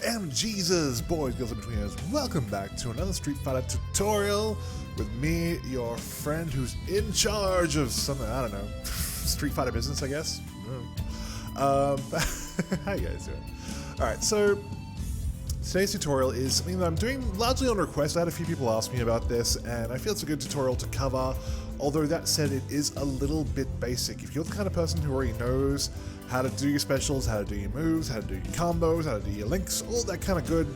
OMGs, boys, girls, and betweeners. Welcome back to another Street Fighter tutorial with me, your friend who's in charge of something, I don't know, Street Fighter business, I guess. How you guys doing? Alright, so today's tutorial is something that I'm doing largely on request. I had a few people ask me about this, and I feel it's a good tutorial to cover. Although that said, it is a little bit basic. If you're the kind of person who already knows how to do your specials, how to do your moves, how to do your combos, how to do your links, all that kind of good,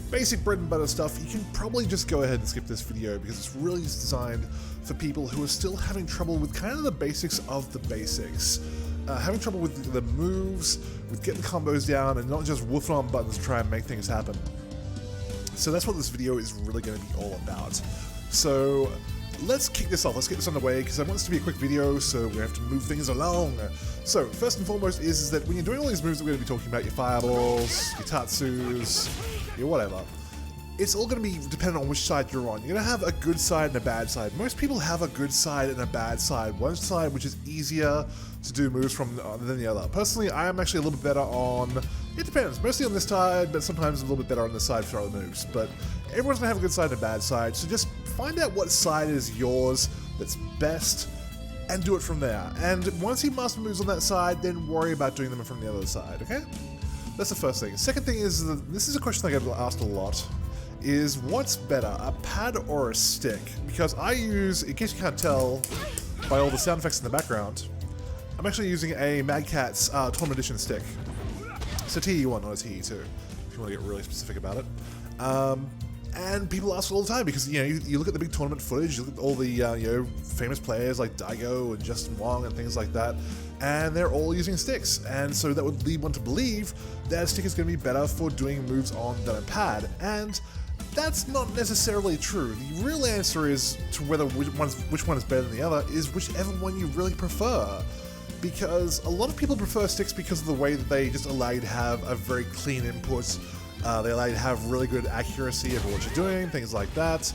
basic bread and butter stuff, you can probably just go ahead and skip this video because it's really designed for people who are still having trouble with kind of the basics of the basics. Having trouble with the moves, with getting combos down, and not just woofing on buttons to try and make things happen. So that's what this video is really going to be all about. So let's kick this off, let's get this underway, because I want this to be a quick video, so we have to move things along. So, first and foremost is that when you're doing all these moves that we're going to be talking about, your fireballs, your tatsus, your whatever, it's all going to be dependent on which side you're on. You're going to have a good side and a bad side. Most people have a good side and a bad side. One side which is easier to do moves from than the other. Personally, I am actually a little bit better on, it depends, mostly on this side, but sometimes a little bit better on this side for other moves. But everyone's going to have a good side and a bad side, so just find out what side is yours that's best and do it from there. And once you master moves on that side, then worry about doing them from the other side, okay? That's the first thing. Second thing is, this is a question I get asked a lot, is what's better, a pad or a stick? Because I use, in case you can't tell by all the sound effects in the background, I'm actually using a Mad Catz Tournament Edition stick. It's a TE1, not a TE2, if you want to get really specific about it. And people ask all the time because, you know, you look at the big tournament footage, you look at all the, you know, famous players like Daigo and Justin Wong and things like that, and they're all using sticks. And so that would lead one to believe that a stick is going to be better for doing moves on than a pad. And that's not necessarily true. The real answer is to whether which one is better than the other is whichever one you really prefer. Because a lot of people prefer sticks because of the way that they just allow you to have a very clean input. They allow you to have really good accuracy of what you're doing, things like that.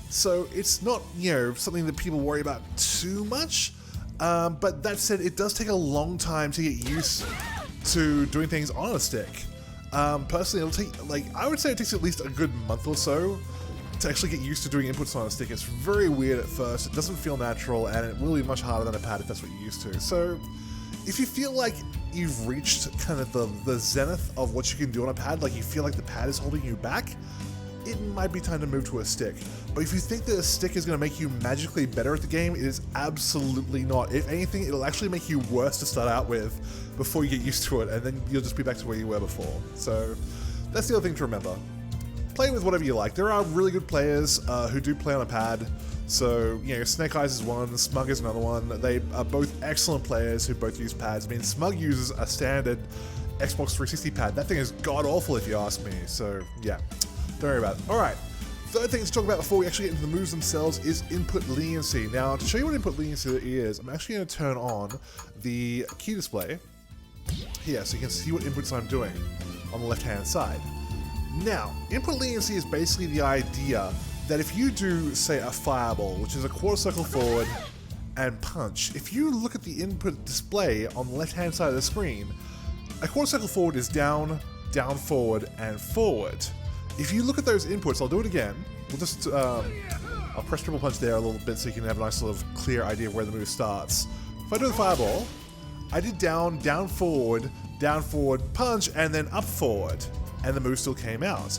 So it's not, you know, something that people worry about too much. But that said, it does take a long time to get used to doing things on a stick. Personally, it'll take, like, I would say it takes at least a good month or so to actually get used to doing inputs on a stick. It's very weird at first, it doesn't feel natural, and it will be much harder than a pad if that's what you're used to. So if you feel like you've reached kind of the zenith of what you can do on a pad, like you feel like the pad is holding you back, it might be time to move to a stick. But if you think that a stick is going to make you magically better at the game, it is absolutely not. If anything, it'll actually make you worse to start out with before you get used to it, and then you'll just be back to where you were before. So that's the other thing to remember. Play with whatever you like. There are really good players who do play on a pad. So, you know, Snake Eyes is one, Smug is another one. They are both excellent players who both use pads. I mean, Smug uses a standard Xbox 360 pad. That thing is god-awful if you ask me. So, yeah, don't worry about it. Alright, third thing to talk about before we actually get into the moves themselves is input leniency. Now, to show you what input leniency is, I'm actually going to turn on the key display here so you can see what inputs I'm doing on the left-hand side. Now, input leniency is basically the idea that if you do, say, a fireball, which is a quarter circle forward and punch, if you look at the input display on the left-hand side of the screen, a quarter circle forward is down, down forward, and forward. If you look at those inputs, I'll do it again. We'll just, I'll press triple punch there a little bit so you can have a nice sort of clear idea of where the move starts. If I do the fireball, I did down, down forward, punch, and then up forward. And the move still came out.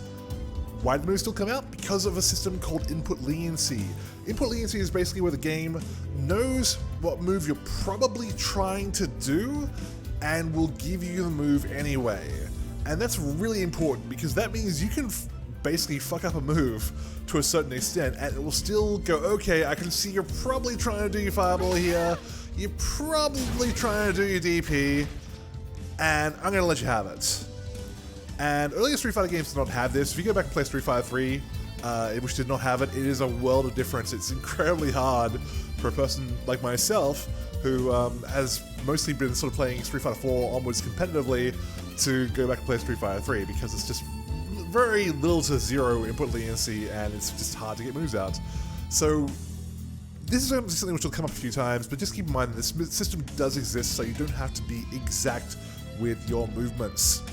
Why did the move still come out? Because of a system called input leniency. Input leniency is basically where the game knows what move you're probably trying to do and will give you the move anyway. And that's really important because that means you can basically fuck up a move to a certain extent and it will still go, okay, I can see you're probably trying to do your fireball here, you're probably trying to do your DP, and I'm going to let you have it. And earlier Street Fighter games did not have this. If you go back and play Street Fighter 3, which did not have it, it is a world of difference. It's incredibly hard for a person like myself, who has mostly been sort of playing Street Fighter 4 onwards competitively, to go back and play Street Fighter 3, because it's just very little to zero input leniency, and it's just hard to get moves out. So this is something which will come up a few times, but just keep in mind that this system does exist, so you don't have to be exact with your movements.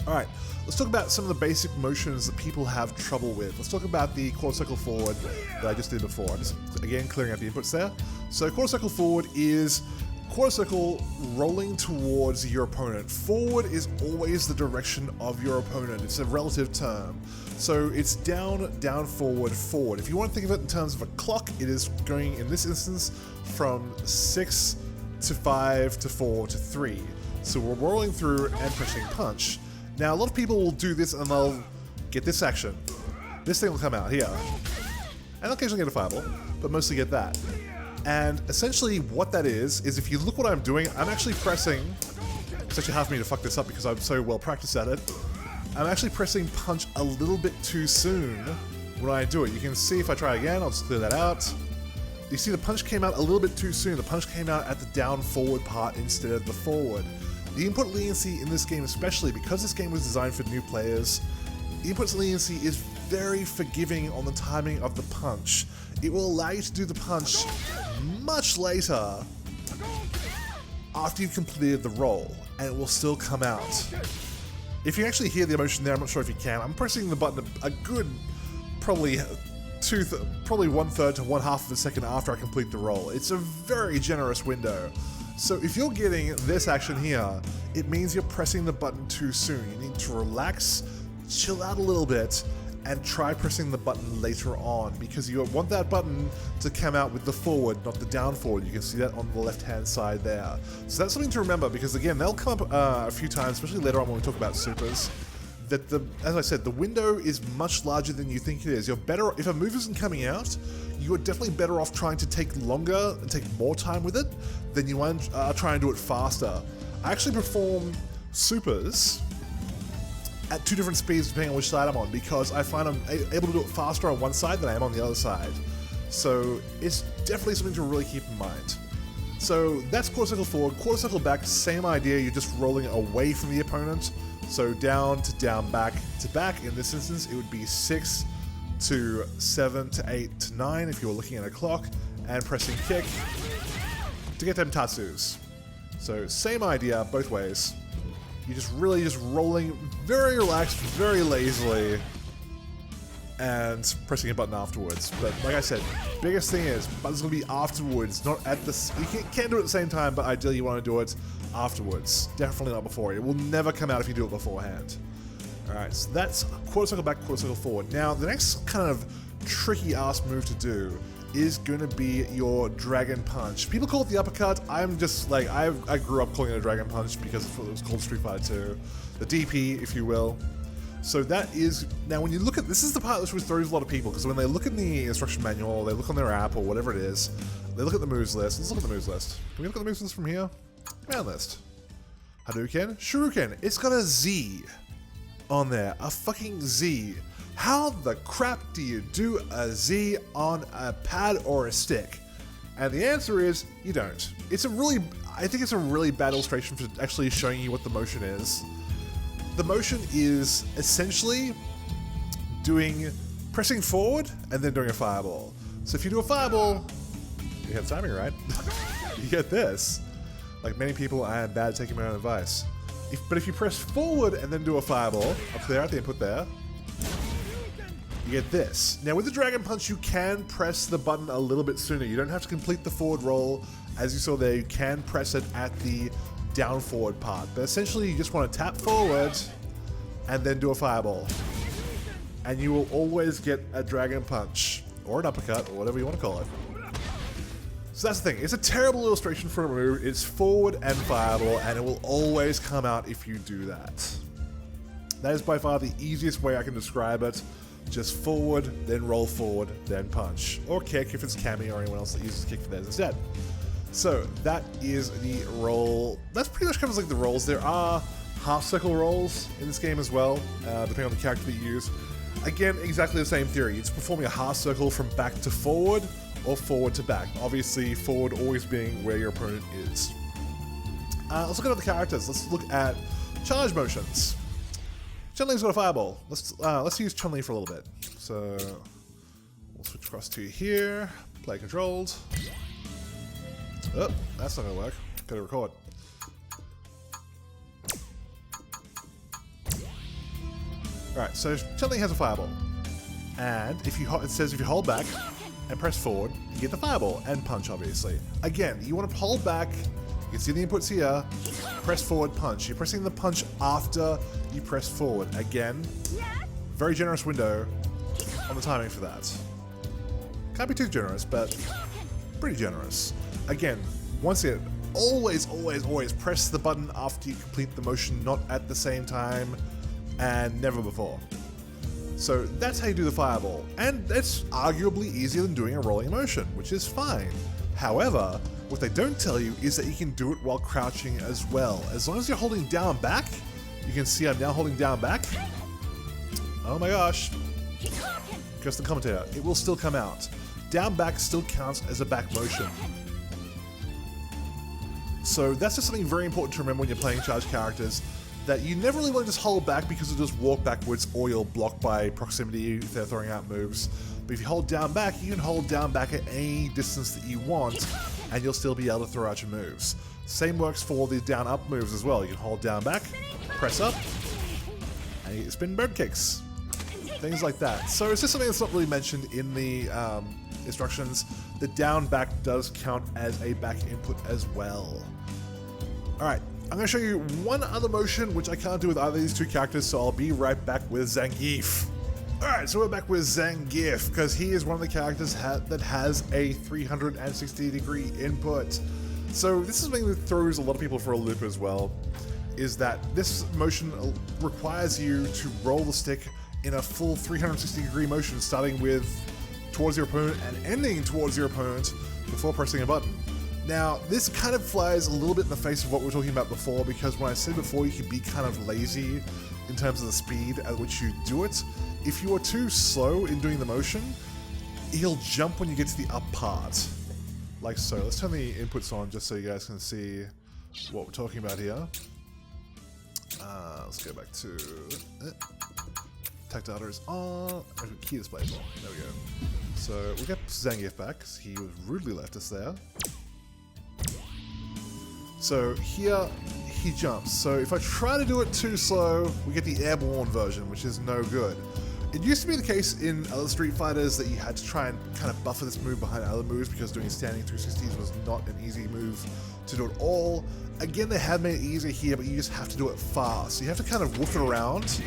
Alright, let's talk about some of the basic motions that people have trouble with. Let's talk about the quarter circle forward that I just did before. I'm just, again, clearing out the inputs there. So quarter circle forward is quarter circle rolling towards your opponent. Forward is always the direction of your opponent. It's a relative term. So it's down, down, forward, forward. If you want to think of it in terms of a clock, it is going, in this instance, from 6 to 5 to 4 to 3. So we're rolling through and pressing punch. Now, a lot of people will do this and they'll get this action. This thing will come out here. And they'll occasionally get a fireball, but mostly get that. And essentially what that is if you look what I'm doing, I'm actually pressing, it's actually hard for me to fuck this up because I'm so well practiced at it. I'm actually pressing punch a little bit too soon when I do it. You can see if I try again, I'll just clear that out. You see the punch came out a little bit too soon. The punch came out at the down forward part instead of the forward. The input leniency in this game, especially because this game was designed for new players, the input leniency is very forgiving on the timing of the punch. It will allow you to do the punch much later after you've completed the roll, and it will still come out. If you actually hear the emotion there, I'm not sure if you can. I'm pressing the button a good, probably 1/3 to 1/2 of a second after I complete the roll. It's a very generous window. So if you're getting this action here, it means you're pressing the button too soon. You need to relax, chill out a little bit, and try pressing the button later on, because you want that button to come out with the forward, not the down forward. You can see that on the left hand side there. So that's something to remember, because again, they'll come up a few times, especially later on when we talk about supers, that as I said, the window is much larger than you think it is. You're better, if a move isn't coming out, you're definitely better off trying to take longer and take more time with it than you are trying to do it faster. I actually perform supers at 2 different speeds depending on which side I'm on, because I find I'm able to do it faster on one side than I am on the other side. So it's definitely something to really keep in mind. So that's quarter circle forward. Quarter circle back, same idea, you're just rolling away from the opponent. So down to down, back to back. In this instance, it would be 6 to 7 to 8 to 9 if you were looking at a clock, and pressing kick to get them tatsus. So same idea, both ways. You're just really just rolling very relaxed, very lazily, and pressing a button afterwards. But like I said, biggest thing is, button's gonna be afterwards, not at the, you can do it at the same time, but ideally you wanna do it afterwards. Definitely not before. It will never come out if you do it beforehand. Alright, so that's quarter circle back, quarter circle forward. Now, the next kind of tricky ass move to do is going to be your dragon punch. People call it the uppercut. I'm just like, I grew up calling it a dragon punch because it's what it was called Street Fighter 2. The DP, if you will. So that is, now when you look at, this is the part which throws a lot of people, because when they look in the instruction manual, or they look on their app or whatever it is, they look at the moves list. Let's look at the moves list. Can we look at the moves list from here? Command list. Hadouken, Shuriken. It's got a Z on there, a fucking Z. How the crap do you do a Z on a pad or a stick? And the answer is, you don't. It's a really, I think it's a really bad illustration for actually showing you what the motion is. The motion is essentially pressing forward and then doing a fireball. So if you do a fireball, you have timing right, you get this. Like many people, I am bad at taking my own advice. But if you press forward and then do a fireball, I'll clear out the input there, you get this. Now with the Dragon Punch, you can press the button a little bit sooner. You don't have to complete the forward roll. As you saw there, you can press it at the down forward part. But essentially, you just want to tap forward and then do a fireball. And you will always get a Dragon Punch, or an uppercut, or whatever you want to call it. So that's the thing. It's a terrible illustration for a move. It's forward and fireball, and it will always come out if you do that. That is by far the easiest way I can describe it. Just forward, then roll forward, then punch. Or kick if it's Cammy or anyone else that uses kick for theirs instead. So that is the roll. That's pretty much covers like the rolls. There are half circle rolls in this game as well, depending on the character that you use. Again, exactly the same theory. It's performing a half circle from back to forward or forward to back. Obviously, forward always being where your opponent is. Let's look at other characters. Let's look at charge motions. Chun-Li's got a fireball. Let's use Chun-Li for a little bit. So we'll switch across to here. Play controlled. Oh, that's not gonna work. Gotta record. Alright, so something has a fireball. And if you it says if you hold back and press forward, you get the fireball and punch, obviously. Again, you want to hold back. You can see the inputs here. Press forward, punch. You're pressing the punch after you press forward. Again, very generous window on the timing for that. Can't be too generous, but pretty generous. Again, once again, always press the button after you complete the motion, not at the same time, and never before. So that's how you do the fireball, and it's arguably easier than doing a rolling motion, which is fine. However, what they don't tell you is that you can do it while crouching as well. As long as you're holding down back, you can see I'm now holding down back. Oh my gosh. Just the commentator, it will still come out. Down back still counts as a back motion. So that's just something very important to remember when you're playing charged characters, that you never really want to just hold back because you'll just walk backwards or you'll block by proximity if they're throwing out moves. But if you hold down back, you can hold down back at any distance that you want and you'll still be able to throw out your moves. Same works for the down up moves as well. You can hold down back, press up, and you spin bird kicks. Things like that. So it's just something that's not really mentioned in the instructions. The down back does count as a back input as well. Alright, I'm going to show you one other motion which I can't do with either of these two characters, so I'll be right back with Zangief. Alright, so we're back with Zangief, because he is one of the characters that has a 360-degree input. So this is something that throws a lot of people for a loop as well, is that this motion requires you to roll the stick in a full 360-degree motion, starting with towards your opponent and ending towards your opponent before pressing a button. Now, this kind of flies a little bit in the face of what we were talking about before, because when I said before you can be kind of lazy in terms of the speed at which you do it, if you are too slow in doing the motion, he'll jump when you get to the up part. Like so. Let's turn the inputs on just so you guys can see what we're talking about here. Let's go back to tech data is on. Key display is on. There we go. So we'll get Zangief back because he was rudely left us there. So here he jumps. So if I try to do it too slow, we get the airborne version, which is no good. It used to be the case in other Street Fighters that you had to try and kind of buffer this move behind other moves because doing standing 360s was not an easy move to do it all. Again, they have made it easier here, but you just have to do it fast. So you have to kind of woof it around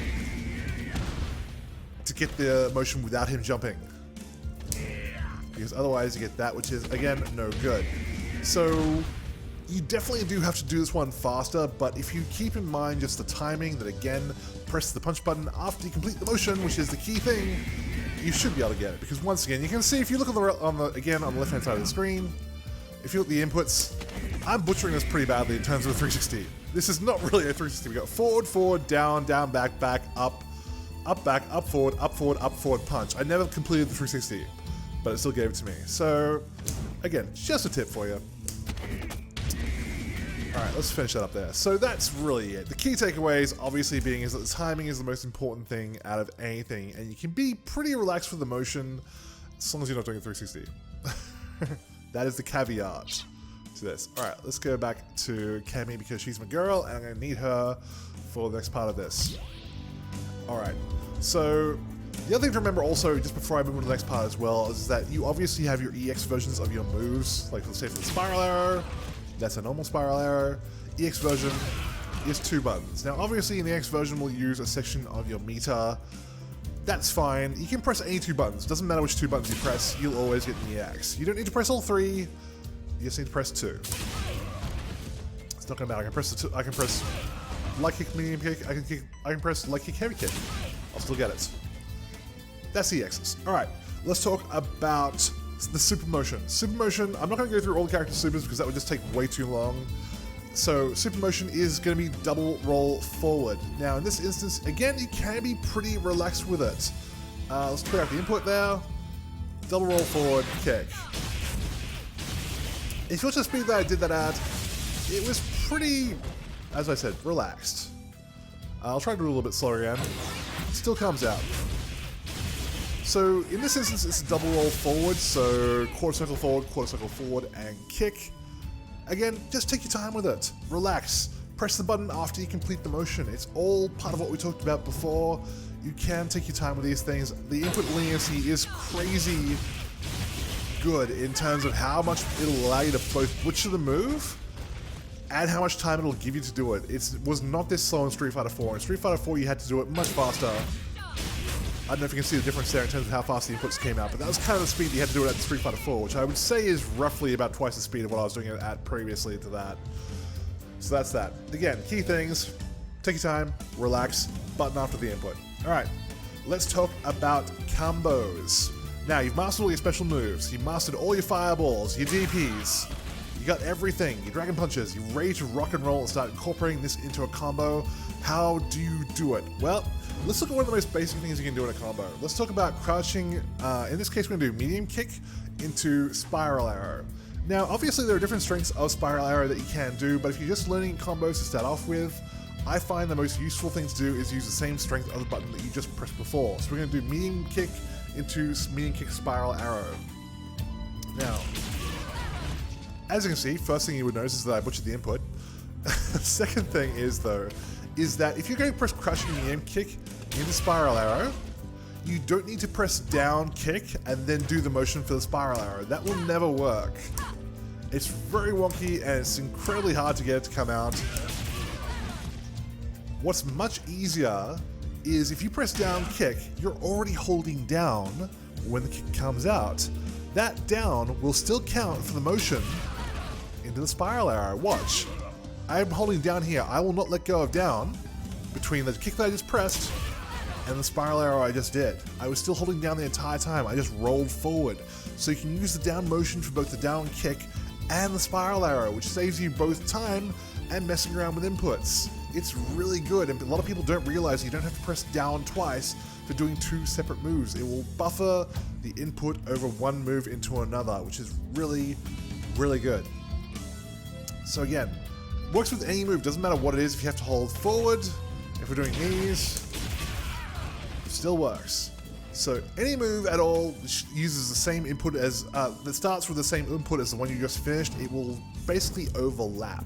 to get the motion without him jumping. Because otherwise you get that, which is, again, no good. So you definitely do have to do this one faster, but if you keep in mind just the timing, that again, press the punch button after you complete the motion, which is the key thing, you should be able to get it. Because once again, you can see if you look on the left-hand side of the screen, if you look at the inputs, I'm butchering this pretty badly in terms of a 360. This is not really a 360. We got forward, forward, down, down, back, back, up, back, up, forward, up, forward, punch. I never completed the 360, but it still gave it to me. So, again, just a tip for you. Alright, let's finish that up there. So that's really it. The key takeaways, obviously, being is that the timing is the most important thing out of anything, and you can be pretty relaxed with the motion as long as you're not doing a 360. That is the caveat to this. Alright, let's go back to Cammy because she's my girl, and I'm going to need her for the next part of this. Alright, so the other thing to remember also, just before I move on to the next part as well, is that you obviously have your EX versions of your moves, like let's say for the spiral arrow, that's a normal spiral arrow. EX version is 2 buttons. Now obviously in the EX version we'll use a section of your meter. That's fine. You can press any 2 buttons. Doesn't matter which 2 buttons you press, you'll always get the EX. You don't need to press all 3, you just need to press 2. It's not gonna matter. I can press light kick, medium kick, I can press light kick, heavy kick. I'll still get it. That's the EXs. Alright, let's talk about the super motion. Super motion, I'm not going to go through all the character supers because that would just take way too long. So super motion is going to be double roll forward. Now in this instance, again, you can be pretty relaxed with it. Let's put out the input there. Double roll forward, kick. If you watch the speed that I did that at, it was pretty, as I said, relaxed. I'll try to do it a little bit slower again. It still comes out. So in this instance, it's a double roll forward, so quarter circle forward, and kick. Again, just take your time with it. Relax. press the button after you complete the motion. It's all part of what we talked about before. You can take your time with these things. The input leniency is crazy good in terms of how much it'll allow you to both butcher the move and how much time it'll give you to do it. It was not this slow in Street Fighter 4. In Street Fighter 4 you had to do it much faster. I don't know if you can see the difference there in terms of how fast the inputs came out, but that was kind of the speed that you had to do it at Street Fighter 4, which I would say is roughly about twice the speed of what I was doing it at previously to that. So that's that. Again, key things, take your time, relax, button after the input. Alright, let's talk about combos. Now, you've mastered all your special moves, you've mastered all your fireballs, your DPs, you got everything, your dragon punches, you're ready to rock and roll and start incorporating this into a combo. How do you do it? Well, let's look at one of the most basic things you can do in a combo. Let's talk about crouching, in this case we're going to do medium kick into spiral arrow. Now, obviously there are different strengths of spiral arrow that you can do, but if you're just learning combos to start off with, I find the most useful thing to do is use the same strength of the button that you just pressed before. So we're going to do medium kick into medium kick spiral arrow. Now, as you can see, first thing you would notice is that I butchered the input. Second thing is though, is that if you're going to press crouching medium kick into spiral arrow, you don't need to press down kick and then do the motion for the spiral arrow. That will never work. It's very wonky and it's incredibly hard to get it to come out. What's much easier is if you press down kick, you're already holding down when the kick comes out. That down will still count for the motion into the spiral arrow. Watch. I'm holding down here. I will not let go of down between the kick that I just pressed and the spiral arrow I just did. I was still holding down the entire time. I just rolled forward. So you can use the down motion for both the down kick and the spiral arrow, which saves you both time and messing around with inputs. It's really good, and a lot of people don't realize you don't have to press down twice for doing two separate moves. It will buffer the input over one move into another, which is really, really good. So again, works with any move, doesn't matter what it is. If you have to hold forward, if we're doing these, it still works. So any move at all uses the same input as, that starts with the same input as the one you just finished, it will basically overlap,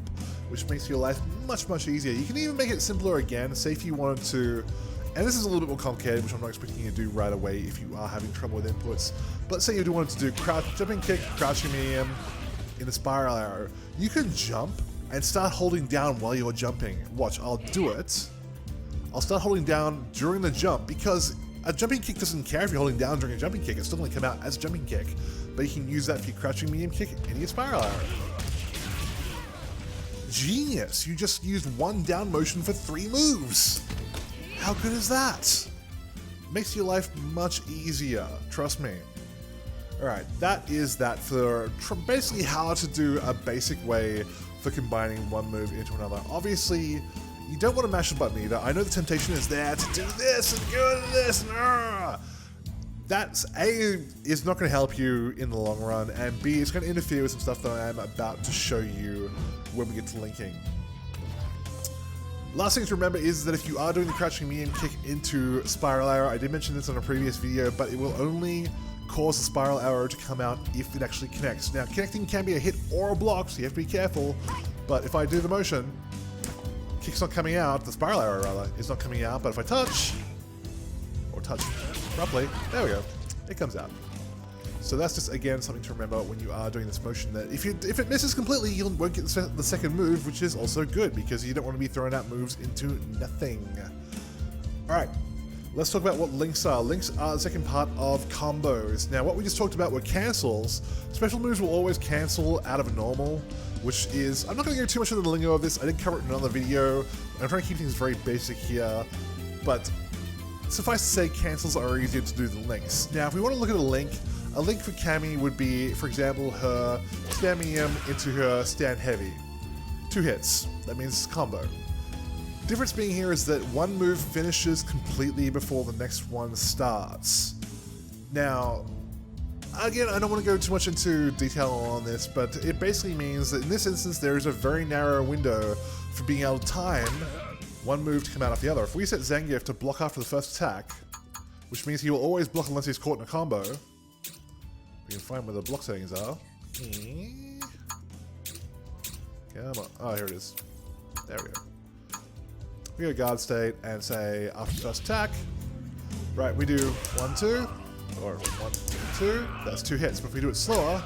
which makes your life much, much easier. You can even make it simpler again, say if you wanted to, and this is a little bit more complicated, which I'm not expecting you to do right away if you are having trouble with inputs, but let's say you do want to do jumping kick, crouching medium in the spiral arrow. You can jump and start holding down while you're jumping. Watch, I'll do it. I'll start holding down during the jump because a jumping kick doesn't care if you're holding down during a jumping kick, it's still going to come out as a jumping kick, but you can use that for your crouching medium kick and your spiral arrow. Genius! You just used one down motion for 3 moves! How good is that? Makes your life much easier, trust me. Alright, that is that for basically how to do a basic way for combining one move into another. Obviously, you don't want to mash the button either. I know the temptation is there to do this and go to this and that's A, is not going to help you in the long run, and B, it's going to interfere with some stuff that I am about to show you when we get to linking. Last thing to remember is that if you are doing the crouching medium kick into spiral arrow, I did mention this on a previous video, but it will only cause the spiral arrow to come out if it actually connects. Now, connecting can be a hit or a block, so you have to be careful, but if I do the motion, kick's not coming out, the spiral arrow rather, is not coming out, but if I touch, or touch properly, there we go, it comes out. So that's just, again, something to remember when you are doing this motion, that if it misses completely, you won't get the second move, which is also good, because you don't want to be throwing out moves into nothing. Alright, let's talk about what links are. Links are the second part of combos. Now, what we just talked about were cancels. Special moves will always cancel out of a normal, which is, I'm not going to go too much into the lingo of this, I did cover it in another video, I'm trying to keep things very basic here, but suffice to say, cancels are easier to do than links. Now, if we want to look at a link for Cammy would be, for example, her stand medium into her stand heavy. 2 hits, that means combo. Difference being here is that one move finishes completely before the next one starts. Now, again, I don't want to go too much into detail on this, but it basically means that in this instance there is a very narrow window for being able to time one move to come out of the other. If we set Zangief to block after the first attack, which means he will always block unless he's caught in a combo, we can find where the block settings are. Come on. Oh, here it is. There we go. we go guard state and say after first attack, right, we do 1, 2, or 1, 2, that's 2 hits, but if we do it slower,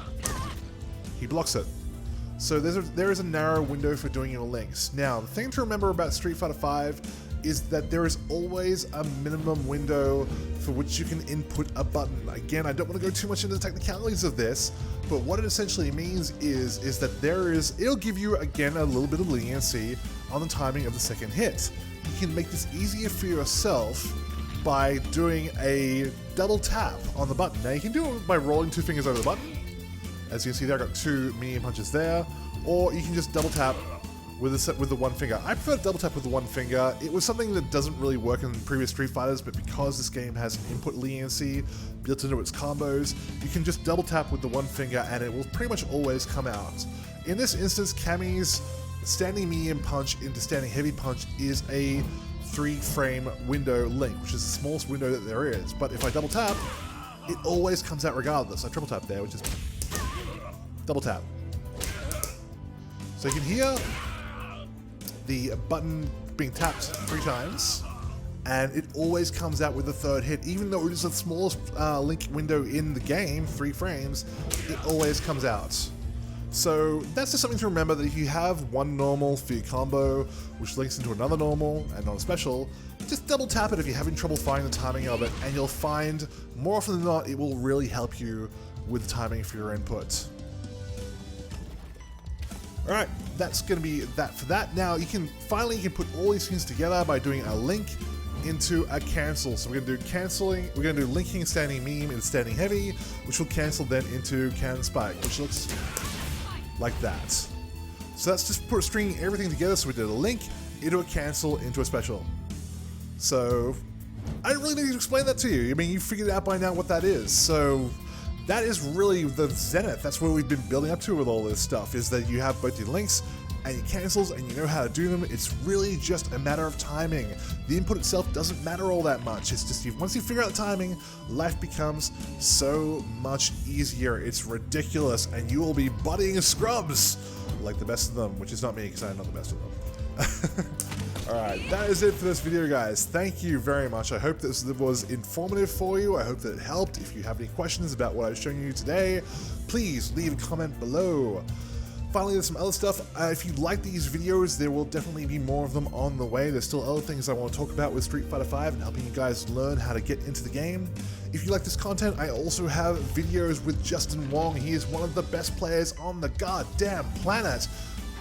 he blocks it. So there is a narrow window for doing your links. Now, the thing to remember about Street Fighter V is that there is always a minimum window for which you can input a button. Again, I don't want to go too much into the technicalities of this, but what it essentially means is that it'll give you, again, a little bit of leniency on the timing of the second hit. You can make this easier for yourself by doing a double tap on the button. Now, you can do it by rolling 2 fingers over the button. As you can see there, I got 2 medium punches there, or you can just double tap with the 1 finger. I prefer to double tap with the 1 finger. It was something that doesn't really work in previous Street Fighters, but because this game has an input leniency built into its combos, you can just double tap with the 1 finger and it will pretty much always come out. In this instance, Cammy's standing medium punch into standing heavy punch is a 3-frame window link, which is the smallest window that there is. But if I double tap, it always comes out regardless. I triple tap there, which is double tap. So you can hear the button being tapped 3 times, and it always comes out with the 3rd hit. Even though it is the smallest link window in the game, 3 frames, it always comes out. So that's just something to remember, that if you have one normal for your combo, which links into another normal and not a special, just double tap it if you're having trouble finding the timing of it, and you'll find, more often than not, it will really help you with the timing for your input. Alright, that's going to be that for that. Now, you can put all these things together by doing a link into a cancel. So we're going to do linking standing medium and standing heavy, which will cancel then into cannon spike, which looks like that. So that's just stringing everything together. So we did a link into a cancel into a special. So I don't really need to explain that to you. I mean, you figured out by now what that is. So that is really the zenith. That's what we've been building up to with all this stuff, is that you have both your links and your cancels and you know how to do them. It's really just a matter of timing. The input itself doesn't matter all that much. It's just once you figure out the timing, life becomes so much easier. It's ridiculous, and you will be buddying scrubs like the best of them, which is not me because I'm not the best of them. Alright, that is it for this video, guys. Thank you very much. I hope this was informative for you. I hope that it helped. If you have any questions about what I've shown you today, please leave a comment below. Finally, there's some other stuff. If you like these videos, there will definitely be more of them on the way. There's still other things I want to talk about with Street Fighter V and helping you guys learn how to get into the game. If you like this content, I also have videos with Justin Wong. He is one of the best players on the goddamn planet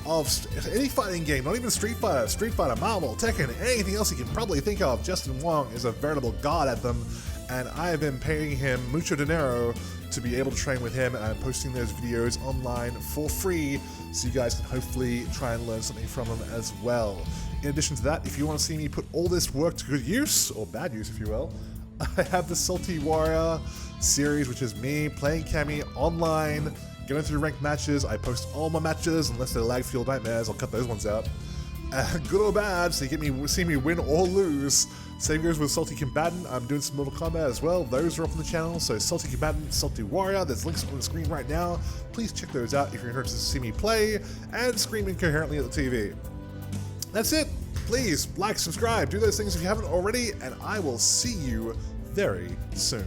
of any fighting game, not even Street Fighter, Marvel, Tekken, anything else you can probably think of. Justin Wong is a veritable god at them, and I have been paying him mucho dinero to be able to train with him, and I'm posting those videos online for free, so you guys can hopefully try and learn something from him as well. In addition to that, if you want to see me put all this work to good use, or bad use if you will, I have the Salty Warrior series, which is me playing Cammy online, going through ranked matches. I post all my matches, unless they're lag-fueled nightmares. I'll cut those ones out. Good or bad, so you see me win or lose. Same goes with Salty Combatant. I'm doing some Mortal Kombat as well. Those are up on the channel. So Salty Combatant, Salty Warrior, there's links on the screen right now. Please check those out if you're interested to see me play and scream incoherently at the TV. That's it. Please like, subscribe, do those things if you haven't already, and I will see you very soon.